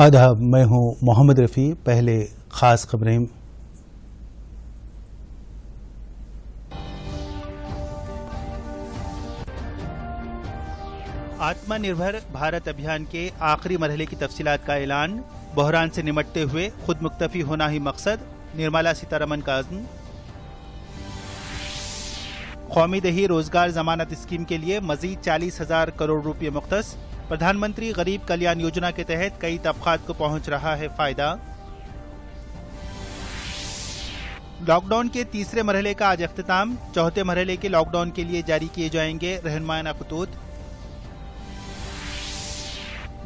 آداب، میں ہوں محمد رفیع۔ پہلے خاص خبریں۔ آتما نربھر بھارت ابھیان کے آخری مرحلے کی تفصیلات کا اعلان۔ بحران سے نمٹتے ہوئے خود مکتفی ہونا ہی مقصد، نرملا سیتارمن کا عزم۔ قومی دیہی روزگار ضمانت اسکیم کے لیے مزید 40,000 کروڑ روپے مختص۔ پردھان منتری غریب کلیان یوجنا کے تحت کئی طبقات کو پہنچ رہا ہے فائدہ۔ لاک ڈاؤن کے تیسرے مرحلے کا آج اختتام۔ چوتھے مرحلے کے لاک ڈاؤن کے لیے جاری کیے جائیں گے رہنمائانہ خطوط۔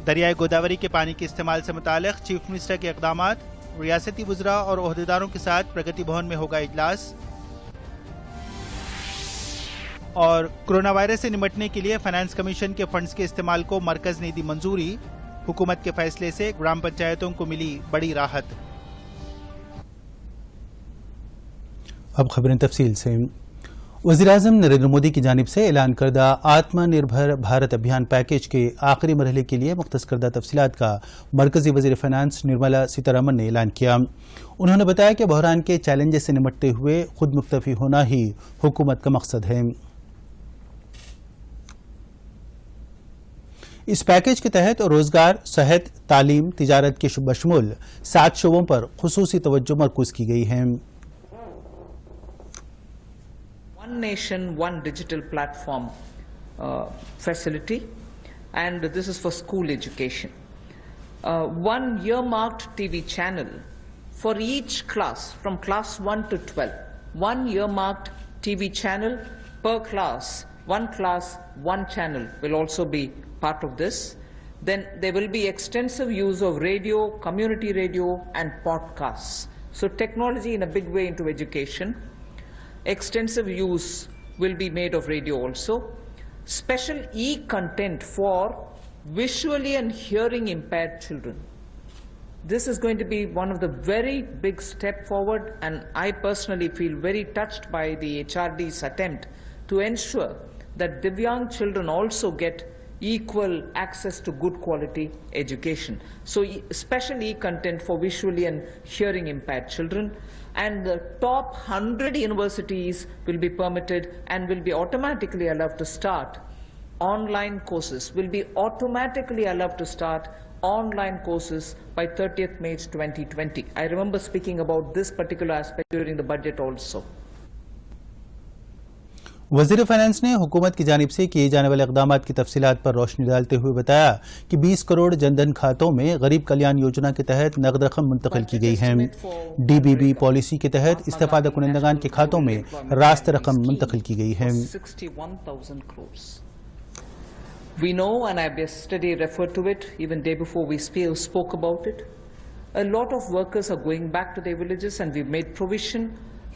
دریائے گوداوری کے پانی کے استعمال سے متعلق چیف منسٹر کے اقدامات۔ ریاستی وزراء اور عہدیداروں کے ساتھ پرگتی بھون میں ہوگا اجلاس۔ اور کرونا وائرس سے نمٹنے کے لیے فائنانس کمیشن کے فنڈز کے استعمال کو مرکز نے دی منظوری۔ حکومت کے فیصلے سے گرام پنچایتوں کو ملی بڑی راحت۔ اب خبریں تفصیل سے۔ وزیراعظم نریندر مودی کی جانب سے اعلان کردہ آتما نربھر بھارت ابھیان پیکیج کے آخری مرحلے کے لیے مختص کردہ تفصیلات کا مرکزی وزیر فائنانس نرملا سیتارمن نے اعلان کیا۔ انہوں نے بتایا کہ بحران کے چیلنجز سے نمٹتے ہوئے خود مکتفی ہونا ہی حکومت کا مقصد ہے۔ اس پیکیج کے تحت روزگار، صحت، تعلیم، تجارت کے بشمول 7 شعبوں پر خصوصی توجہ مرکوز کی گئی ہے۔ One nation, one digital platform facility, and this is for school education. One earmarked TV channel for each class, from class 1 to 12. One earmarked TV channel per class. One class, one channel will also be part of this. Then there will be extensive use of radio, community radio, and podcasts. So technology in a big way into education. Extensive use will be made of radio also. Special e-content for visually and hearing impaired children. This is going to be one of the very big step forward, and I personally feel very touched by the HRD's attempt to ensure that Divyang children also get equal access to good quality education. So special e-content for visually and hearing impaired children, and the top 100 universities will be permitted and will be automatically allowed to start online courses, by 30th May 2020. I remember speaking about this particular aspect during the budget also. وزیر finance نے حکومت کی جانب سے کیے جانے والے اقدامات کی تفصیلات پر روشنی ڈالتے ہوئے بتایا کہ 20 کروڑ جن دھن کھاتوں میں غریب کلیان یوجنا کے تحت نقد رقم منتقل کی گئی ہے۔ ڈی بی بی پالیسی کے تحت استفادہ کنندگان کے کھاتوں میں راست رقم منتقل کی گئی ہے۔ 61,000 crores. We know, and I yesterday referred to it, even day before we spoke about it, a lot of workers are going back to their villages, and we've made provision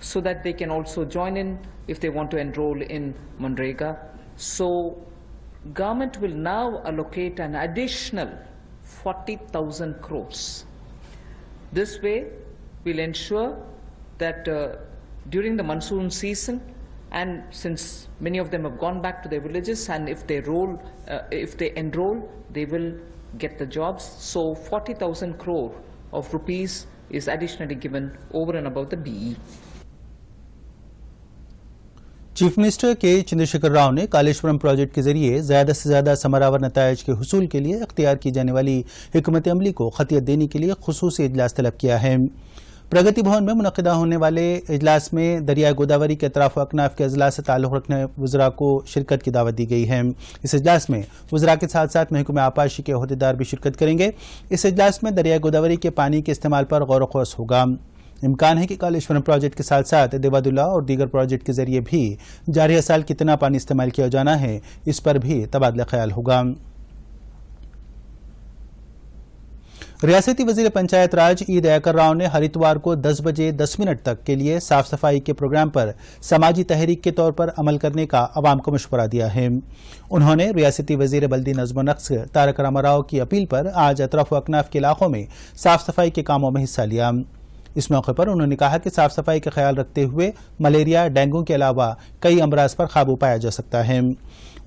so that they can also join in if they want to enroll in Manrega. So government will now allocate an additional 40,000 crores. This way we'll ensure that during the monsoon season, and since many of them have gone back to their villages, and if they enroll, they will get the jobs. So 40,000 crore of rupees is additionally given over and above the BE. Chief minister کے چندرشیکھر راؤ نے Kaleshwaram project کے ذریعے زیادہ سے زیادہ ثمرآور نتائج کے حصول کے لیے اختیار کی جانے والی حکمت عملی کو خطیت دینے کے لیے خصوصی اجلاس طلب کیا ہے۔ پرگتی بھون میں منعقدہ ہونے والے اجلاس میں دریائے گوداوری کے اطراف و اکناف کے اضلاع سے تعلق رکھنے وزراء کو شرکت کی دعوت دی گئی ہے۔ اس اجلاس میں وزراء کے ساتھ ساتھ محکمہ آبپاشی کے عہدیدار بھی شرکت کریں گے۔ اس اجلاس میں دریائے گوداوری کے پانی کے استعمال پر غور و خوض ہوگا۔ امکان ہے کہ کالیشورم پروجیکٹ کے ساتھ ساتھ دیوادلہ اور دیگر پروجیکٹ کے ذریعے بھی جاریہ سال کتنا پانی استعمال کیا جانا ہے، اس پر بھی تبادلہ خیال ہوگا۔ ریاستی وزیر پنچایت راج ای دیاکر راؤ نے ہر اتوار کو 10 بجے 10 منٹ تک کے لیے صاف صفائی کے پروگرام پر سماجی تحریک کے طور پر عمل کرنے کا عوام کو مشورہ دیا ہے۔ انہوں نے ریاستی وزیر بلدی نظم و نسق تارک راما راؤ کی اپیل پر آج اطراف و اکناف کے علاقوں میں صاف صفائی کے کاموں میں حصہ لیا۔ اس موقع پر انہوں نے کہا کہ صاف صفائی کا خیال رکھتے ہوئے ملیریا، ڈینگو کے علاوہ کئی امراض پر قابو پایا جا سکتا ہے۔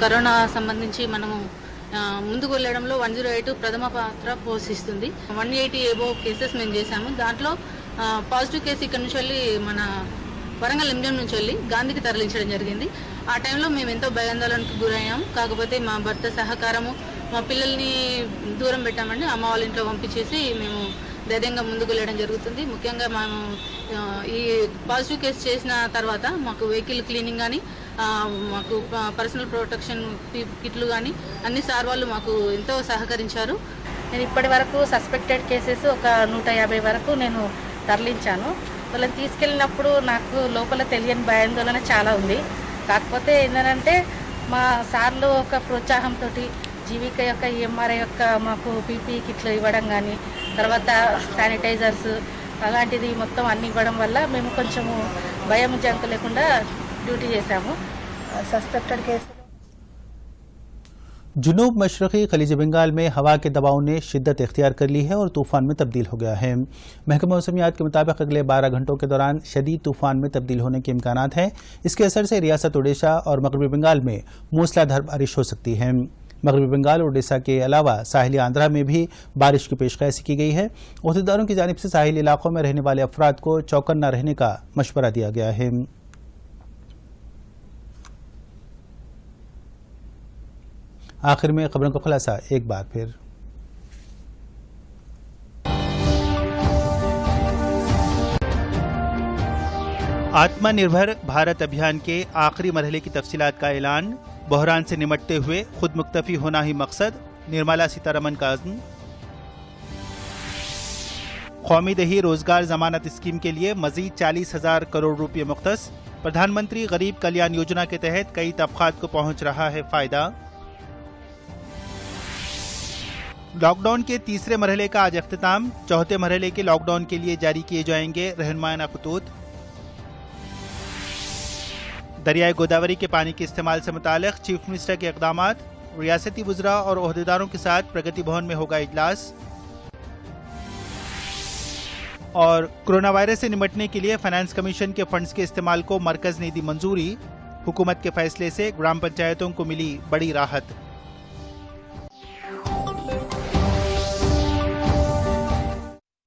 కరోనా సంబంధించి మనము ముందుకు వెళ్ళడంలో 108 ప్రథమ పాత్ర పోషిస్తుంది. 180 ఎబో కేసెస్ మేము చేశాము. దాంట్లో పాజిటివ్ కేసు ఇక్కడ నుంచి వెళ్ళి మన వరంగల్ ఎంజిఎం నుంచి వెళ్ళి గాంధీకి తరలించడం జరిగింది. ఆ టైంలో మేము ఎంతో భయాందోళనకు గురయ్యాము. కాకపోతే మా భర్త సహకారము, మా పిల్లల్ని దూరం పెట్టామండి. అమ్మ వాళ్ళ ఇంట్లో పంపించేసి మేము ధైర్యంగా ముందుకు వెళ్ళడం జరుగుతుంది. ముఖ్యంగా మేము ఈ పాజిటివ్ కేసు చేసిన తర్వాత మాకు వెహికల్ క్లీనింగ్ కానీ, మాకు పర్సనల్ ప్రొటెక్షన్ కిట్లు కానీ అన్ని సార్ వాళ్ళు మాకు ఎంతో సహకరించారు. నేను ఇప్పటి వరకు సస్పెక్టెడ్ కేసెస్ ఒక 150 వరకు నేను తరలించాను. వాళ్ళని తీసుకెళ్ళినప్పుడు నాకు లోపల తెలియని భయాందోళన చాలా ఉంది. కాకపోతే ఏంటంటే మా సార్లు ఒక ప్రోత్సాహంతో జీవిక యొక్క ఎంఆర్ఐ యొక్క మాకు పీపీ కిట్లు ఇవ్వడం కానీ, తర్వాత శానిటైజర్స్ అలాంటిది మొత్తం అన్ని ఇవ్వడం వల్ల మేము కొంచెము భయం జంకు లేకుండా డ్యూటీ చేశాము. సస్పెక్టెడ్ కేసు جنوب مشرقی خلیج بنگال میں ہوا کے دباؤ نے شدت اختیار کر لی ہے اور طوفان میں تبدیل ہو گیا ہے۔ محکمہ موسمیات کے مطابق اگلے 12 گھنٹوں کے دوران شدید طوفان میں تبدیل ہونے کے امکانات ہیں۔ اس کے اثر سے ریاست اڈیشہ اور مغربی بنگال میں موسلا دھار بارش ہو سکتی ہے۔ مغربی بنگال اور اڈیشہ کے علاوہ ساحلی آندھرا میں بھی بارش کی پیشقیاسی کی گئی ہے۔ عہدیداروں کی جانب سے ساحلی علاقوں میں رہنے والے افراد کو چوکنا رہنے کا مشورہ دیا گیا ہے۔ آخر میں خبروں کا خلاصہ ایک بار پھر۔ آتما نربھر بھارت ابھیان کے آخری مرحلے کی تفصیلات کا اعلان، بحران سے نمٹتے ہوئے خود مکتفی ہونا ہی مقصد، نرملا سیتارمن کا عزم۔ قومی دیہی روزگار ضمانت اسکیم کے لیے مزید 40,000 کروڑ روپے مختص، پردھان منتری غریب کلیان یوجنا کے تحت کئی طبقات کو پہنچ رہا ہے فائدہ۔ لاک ڈاؤن کے تیسرے مرحلے کا آج اختتام، چوتھے مرحلے کے لاک ڈاؤن کے لیے جاری کیے جائیں گے رہنمائانہ خطوط۔ دریائے گوداوری کے پانی کے استعمال سے متعلق چیف منسٹر کے اقدامات، ریاستی وزراء اور عہدیداروں کے ساتھ پرگتی بھون میں ہوگا اجلاس۔ اور کورونا وائرس سے نمٹنے کے لیے فائنانس کمیشن کے فنڈز کے استعمال کو مرکز نے دی منظوری، حکومت کے فیصلے سے گرام پنچایتوں کو ملی بڑی راحت۔